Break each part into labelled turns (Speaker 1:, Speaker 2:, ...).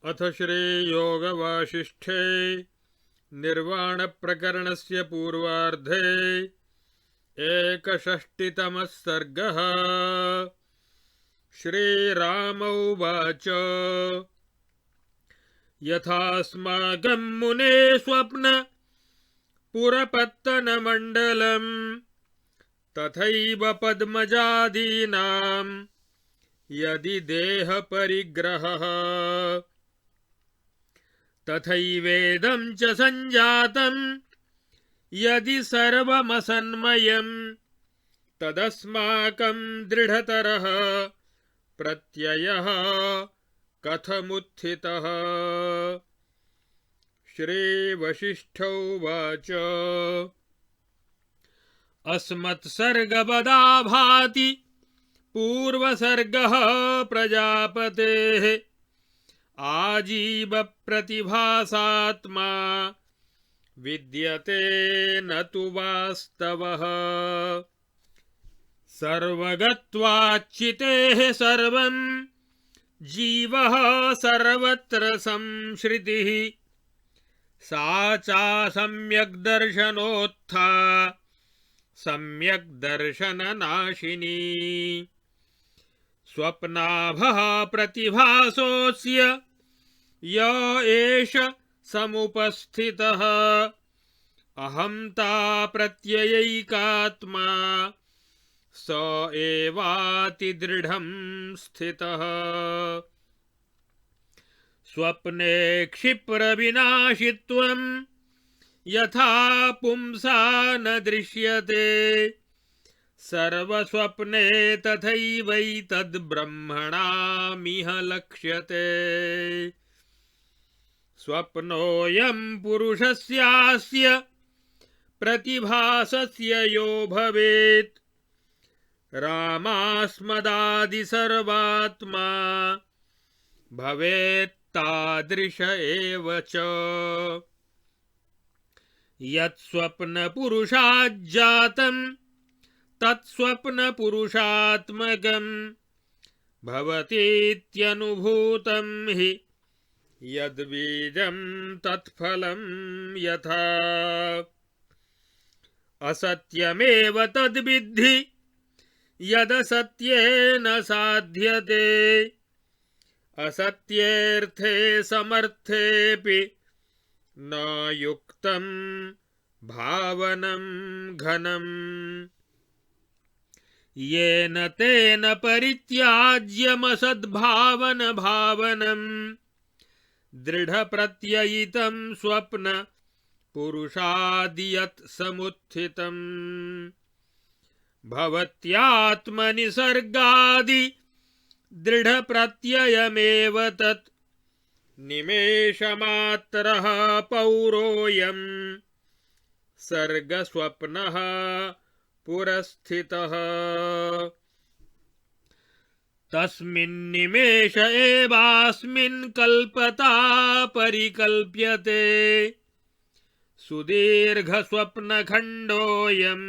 Speaker 1: अथ श्रीयोगवासिष्ठे निर्वाणप्रकरणस्य पूर्वार्धे 61तमः सर्गः। श्रीराम उवाच यथास्माकं मुने स्वप्न पुरपत्तनमण्डलम् तथैव पद्मजादीनां यदि देहपरिग्रहः तथैवेदं च सञ्जातं यदि सर्वमसन्मयं तदस्माकं दृढतरः प्रत्ययः कथमुत्थितः। श्रीवसिष्ठ उवाच अस्मत्सर्गवदाभाति पूर्वसर्गः प्रजापतेः आजीव प्रतिभासात्मा विद्यते न तु वास्तवः। सर्वगत्वाच्चितेः सर्वं जीवः सर्वत्र संश्रितिः सा चा सम्यक् दर्शनोत्था सम्यक् दर्शननाशिनी। स्वप्नाभः प्रतिभासोऽस्य य एष समुपस्थितः अहंता प्रत्ययैकात्मा स एवातिदृढं स्थितः। स्वप्ने क्षिप्रविनाशित्वं यथा पुंसा न दृश्यते सर्वस्वप्ने तथैवैतद्ब्रह्मणामिह लक्ष्यते। स्वप्नोऽयं पुरुषस्यास्य प्रतिभासस्य यो भवेत् रामास्मदादिसर्वात्मा भवेत्तादृश एव च। यत्स्वप्नपुरुषाज्जातं तत्स्वप्नपुरुषात्मकं भवतीत्यनुभूतं हि यद्बीजं तत्फलं यथा। असत्यमेव तद्विद्धि यदसत्येन साध्यते असत्येऽर्थे समर्थेऽपि न युक्तं भावनं घनम्। येन तेन परित्याज्यमसद्भावन भावनं दृढप्रत्ययितं स्वप्न पुरुषादियत् समुत्थितम्। भवत्यात्मनिसर्गादि दृढप्रत्ययमेव तत् निमेषमात्रः पौरोऽयं सर्गस्वप्नः पुरस्थितः। तस्मिन्निमेष एवास्मिन् कल्पता परिकल्प्यते सुदीर्घस्वप्नखण्डोऽयं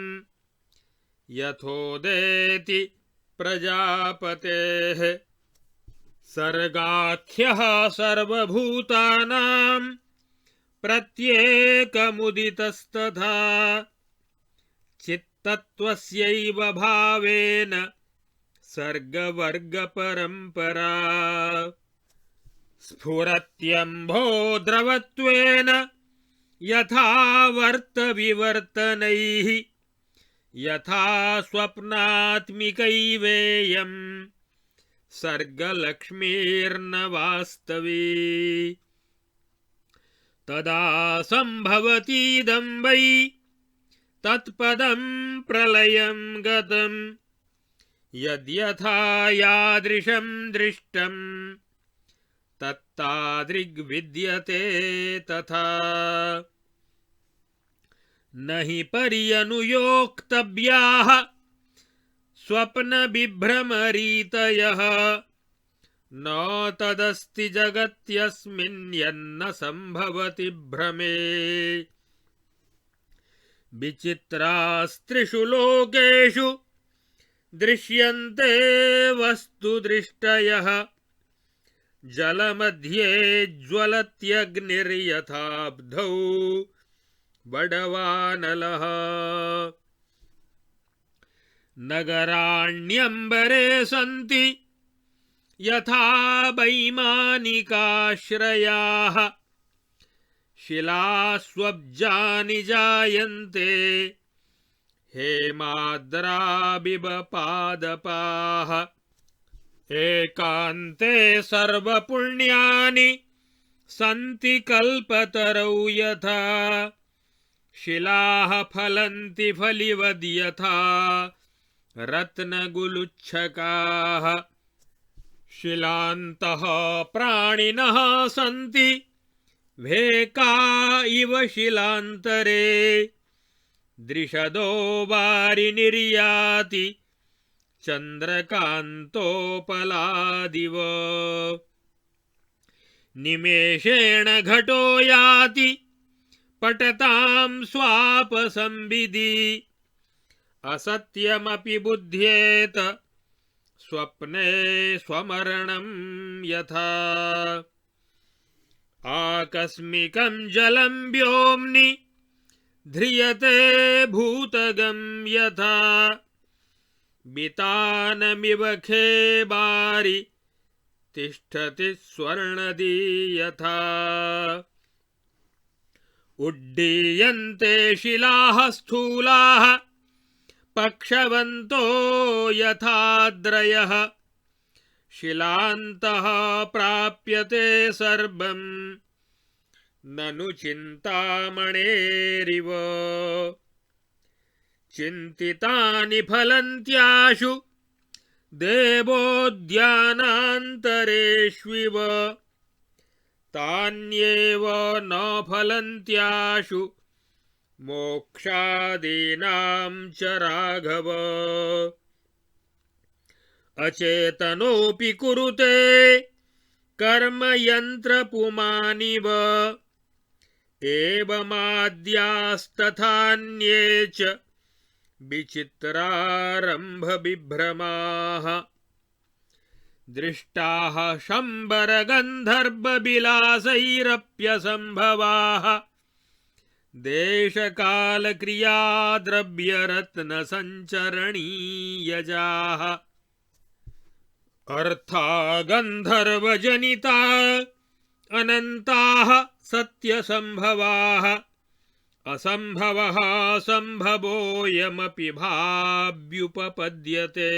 Speaker 1: यथोदेति प्रजापतेः। सर्गाख्यः सर्वभूतानां प्रत्येकमुदितस्तथा चित्तत्वस्यैव भावेन सर्गवर्गपरम्परा। स्फुरत्यम्भो द्रवत्वेन यथा वर्तविवर्तनैः यथा स्वप्नात्मिकैवेयं सर्गलक्ष्मीर्न वास्तवी। तदा सम्भवतीदं वै तत्पदं प्रलयं गतं यद्यथा यादृशं दृष्टं तत्तादृग्विद्यते तथा। न हि पर्यनुयोक्तव्याः स्वप्नविभ्रमरीतयः न तदस्ति जगत्यस्मिन् यन्न संभवति भ्रमे। विचित्रास्त्रिषु लोकेषु दृश्यन्ते वस्तुदृष्टयः जलमध्ये ज्वलत्यग्निर्यथाब्धौ बडवानलः नगराण्यम्बरे सन्ति यथा वैमानिकाश्रयाः शिलास्वब्जानि जायन्ते हेमाद्राबिबपादपाः एकान्ते सर्वपुण्यानि सन्ति कल्पतरौ यथा शिलाः फलन्ति फलिवद्यथा रत्नगुलुच्छकाः शिलान्तः प्राणिनः सन्ति भेका इव शिलान्तरे दृशदो वारिनिर्याति चन्द्रकान्तोपलादिव निमेषेण घटो याति पटतां स्वापसंविदि असत्यमपि बुध्येत स्वप्ने स्वमरणं यथा आकस्मिकं जलं व्योम्नि ध्रियते भूतगं यथा बितानमिव खेबारि तिष्ठति स्वर्णदी यथा उड्डीयन्ते शिलाः स्थूलाः पक्षवन्तो यथाद्रयः शिलान्तः प्राप्यते सर्वं ननु चिन्तामणेरिव चिन्तितानि फलन्त्याशु देवोद्यानान्तरेष्विव तान्येव न फलन्त्याशु मोक्षादीनां च राघव अचेतनोऽपि कुरुते कर्म यन्त्रपुमानिव एवमाद्यास्तथान्ये च विचित्रारम्भविभ्रमाः दृष्टाः शम्बरगन्धर्वविलासैरप्यसम्भवाः देशकालक्रियाद्रव्यरत्नसञ्चरणीयजाः अर्था गन्धर्वजनिता अनन्ताः सत्यसम्भवाः असम्भवः सम्भवोऽयमपि भाव्युपपद्यते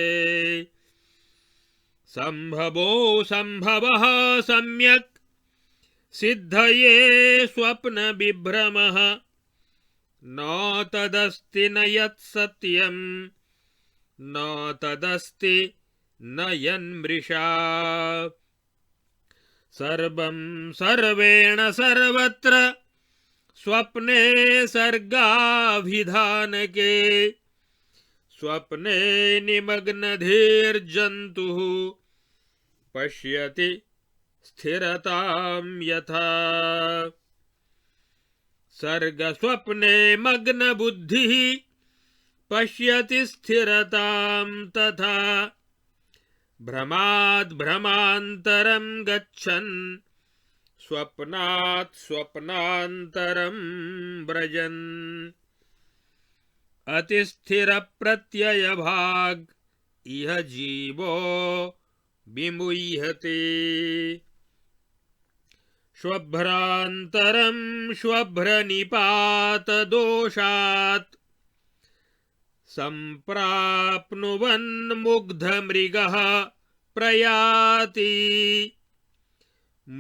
Speaker 1: सम्भवो सम्भवः सम्यक् सिद्धये स्वप्नविभ्रमः न तदस्ति न यत्सत्यं न तदस्ति न यन्मृषा सर्वं सर्वेण सर्वत्र स्वप्ने सर्गाभिधानके स्वप्ने निमग्नधीर्जन्तुः पश्यति स्थिरतां यथा सर्गस्वप्ने मग्नबुद्धिः पश्यति स्थिरतां तथा भ्रमाद् भ्रमान्तरं गच्छन् स्वप्नात् स्वप्नान्तरं व्रजन् अतिस्थिरप्रत्ययभाग् इह जीवो विमुह्यते श्वभ्रान्तरं श्वभ्रनिपातदोषात् सम्प्राप्नुवन्मुग्धमृगः प्रयाति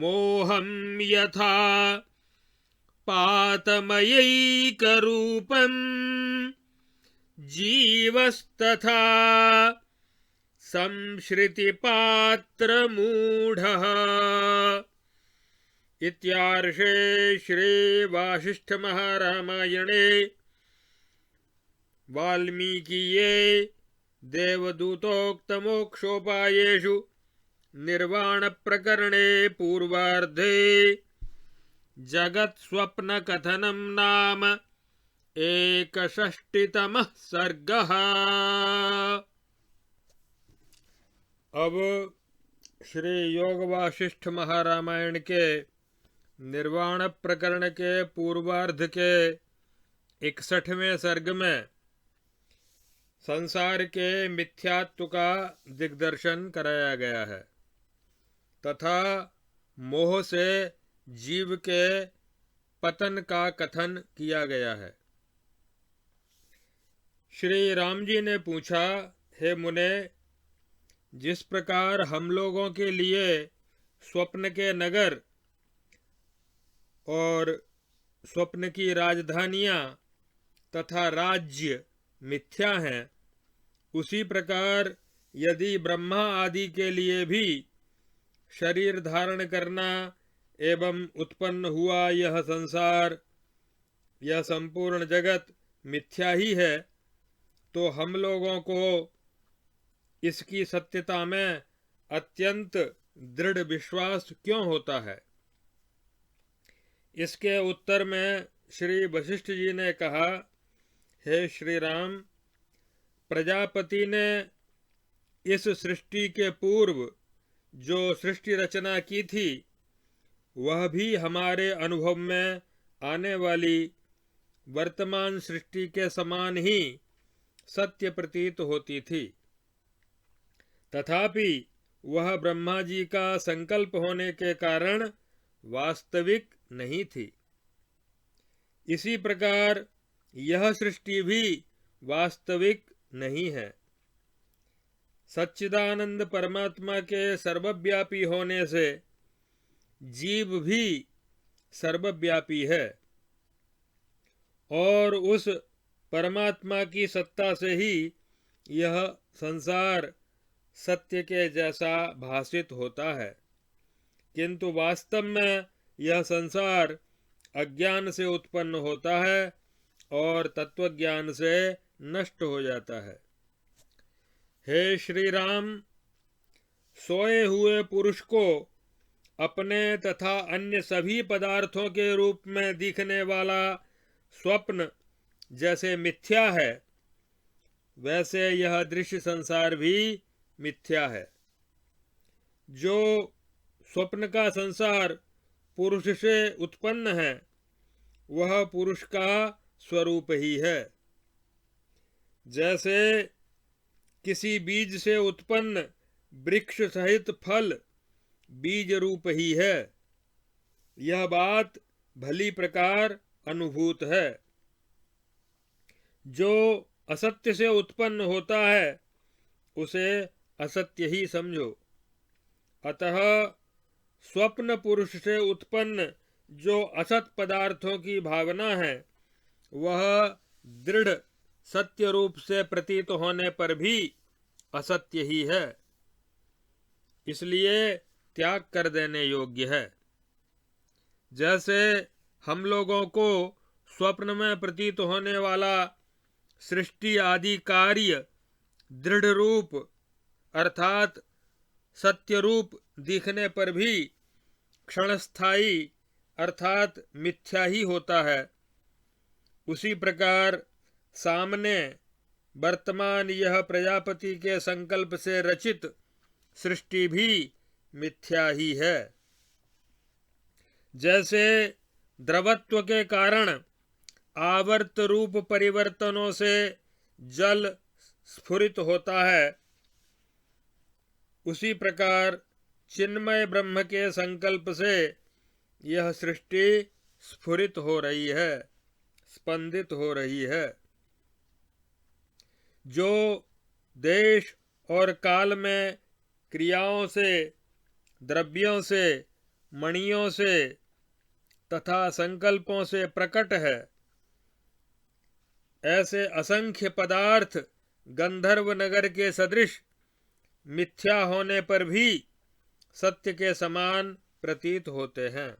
Speaker 1: मोहं यथा पातमयैकरूपं जीवस्तथा संश्रितिपात्रमूढः इत्यार्षे श्रीवासिष्ठमहारामायणे वाल्मीकीये देवदूतोक्तमोक्षोपायेषु निर्वाणप्रकरणे पूर्वार्धे जगत्स्वप्नकथनं नाम 61तमः सर्गः। अब श्री योग वासिष्ठ महारामायण के निर्वाण प्रकरण के पूर्वार्ध के 61वें सर्ग में संसार के मिथ्यात्व का दिग्दर्शन कराया गया है तथा मोह से जीव के पतन का कथन किया गया है। श्री राम जी ने पूछा, हे मुने, जिस प्रकार हम लोगों के लिए स्वप्न के नगर और स्वप्न की राजधानियां तथा राज्य मिथ्या हैं, उसी प्रकार यदि ब्रह्मा आदि के लिए भी शरीर धारण करना एवं उत्पन्न हुआ यह संसार, यह संपूर्ण जगत मिथ्या ही है, तो हम लोगों को इसकी सत्यता में अत्यंत दृढ़ विश्वास क्यों होता है? इसके उत्तर में श्री वशिष्ठ जी ने कहा, हे श्री राम, प्रजापति ने इस सृष्टि के पूर्व जो सृष्टि रचना की थी वह भी हमारे अनुभव में आने वाली वर्तमान सृष्टि के समान ही सत्य प्रतीत होती थी। तथापि वह ब्रह्मा जी का संकल्प होने के कारण वास्तविक नहीं थी। इसी प्रकार यह सृष्टि भी वास्तविक नहीं है। सच्चिदानंद परमात्मा के सर्वव्यापी होने से जीव भी सर्वव्यापी है और उस परमात्मा की सत्ता से ही यह संसार सत्य के जैसा भासित होता है, किंतु वास्तव में यह संसार अज्ञान से उत्पन्न होता है और तत्वज्ञान से नष्ट हो जाता है। हे श्री राम, सोए हुए पुरुष को अपने तथा अन्य सभी पदार्थों के रूप में दिखने वाला स्वप्न जैसे मिथ्या है, वैसे यह दृश्य संसार भी मिथ्या है। जो स्वप्न का संसार पुरुष से उत्पन्न है वह पुरुष का स्वरूप ही है। जैसे किसी बीज से उत्पन्न वृक्ष सहित फल बीज रूप ही है, यह बात भली प्रकार अनुभूत है। जो असत्य से उत्पन्न होता है उसे असत्य ही समझो। अतः स्वप्न पुरुष से उत्पन्न जो असत पदार्थों की भावना है वह दृढ़ सत्य रूप से प्रतीत होने पर भी असत्य ही है, इसलिए त्याग कर देने योग्य है। जैसे हम लोगों को स्वप्न में प्रतीत होने वाला सृष्टि आदि कार्य दृढ़ रूप अर्थात सत्य रूप दिखने पर भी क्षणस्थायी अर्थात मिथ्या ही होता है, उसी प्रकार सामने वर्तमान यह प्रजापति के संकल्प से रचित सृष्टि भी मिथ्या ही है। जैसे द्रवत्व के कारण आवर्त रूप परिवर्तनों से जल स्फुरित होता है, उसी प्रकार चिन्मय ब्रह्म के संकल्प से यह सृष्टि स्फुरित हो रही है, स्पंदित हो रही है। जो देश और काल में क्रियाओं से, द्रव्यों से, मणियों से तथा संकल्पों से प्रकट है, ऐसे असंख्य पदार्थ गंधर्व नगर के सदृश मिथ्या होने पर भी सत्य के समान प्रतीत होते हैं।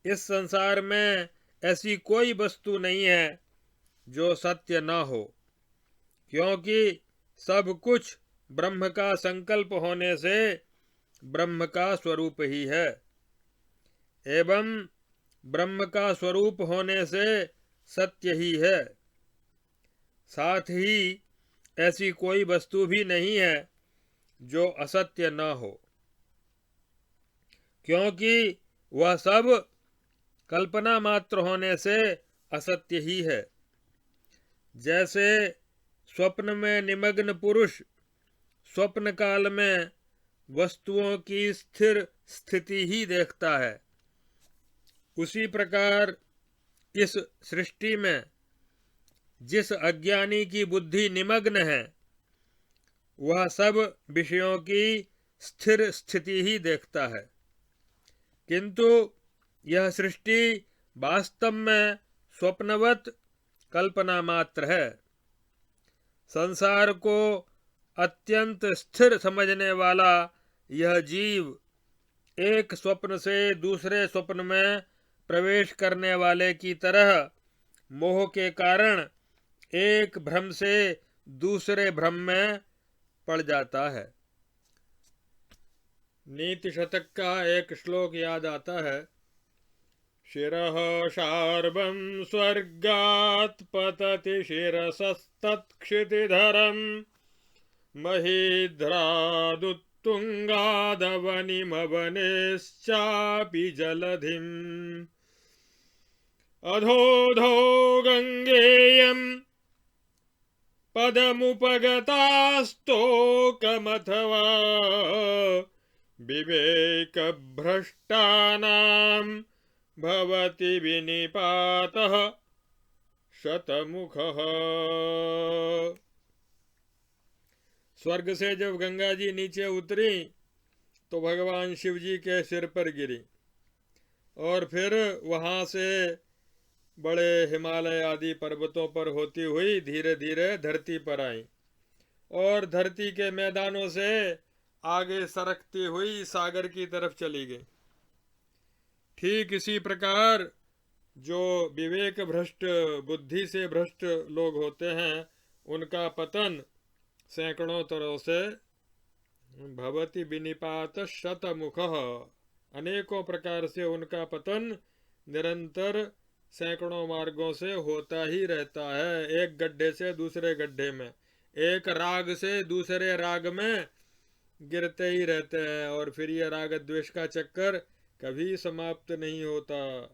Speaker 1: इस संसार में ऐसी कोई वस्तु नहीं है जो सत्य न हो, क्योंकि सब कुछ ब्रह्म का संकल्प होने से ब्रह्म का स्वरूप ही है एवं ब्रह्म का स्वरूप होने से सत्य ही है। साथ ही ऐसी कोई वस्तु भी नहीं है जो असत्य न हो, क्योंकि वह सब कल्पना मात्र होने से असत्य ही है। जैसे स्वप्न में निमग्न पुरुष स्वप्न काल में वस्तुओं की स्थिर स्थिति ही देखता है, उसी प्रकार इस सृष्टि में जिस अज्ञानी की बुद्धि निमग्न है वह सब विषयों की स्थिर स्थिति ही देखता है, किंतु यह सृष्टि वास्तव में स्वप्नवत कल्पना मात्र है। संसार को अत्यंत स्थिर समझने वाला यह जीव एक स्वप्न से दूसरे स्वप्न में प्रवेश करने वाले की तरह मोह के कारण एक भ्रम से दूसरे भ्रम में पड़ जाता है। नीति शतक का एक श्लोक याद आता है। शिरः शार्वं स्वर्गात् पतति शिरसस्तत्क्षितिधरम् महीध्रादुत्तुङ्गादवनिमवनेश्चापि जलधिम् अधोधो गङ्गेयम् पदमुपगतास्तोकमथवा विवेकभ्रष्टानां भवति विनिपातः शतमुखः। स्वर्ग से जब गंगा जी नीचे उतरी तो भगवान शिव जी के सिर पर गिरी और फिर वहां से बड़े हिमालय आदि पर्वतों पर होती हुई धीरे धीरे धरती पर आई और धरती के मैदानों से आगे सरकती हुई सागर की तरफ चली गई। ठीक इसी प्रकार जो विवेक भ्रष्ट बुद्धि से भ्रष्ट लोग होते हैं उनका पतन सैकड़ों तरह से भवति विनिपात शतमुखः, अनेकों प्रकार से उनका पतन निरंतर सैकड़ों मार्गों से होता ही रहता है। एक गड्ढे से दूसरे गड्ढे में, एक राग से दूसरे राग में गिरते ही रहते हैं और फिर ये राग द्वेष का चक्कर कभी समाप्त नहीं होता।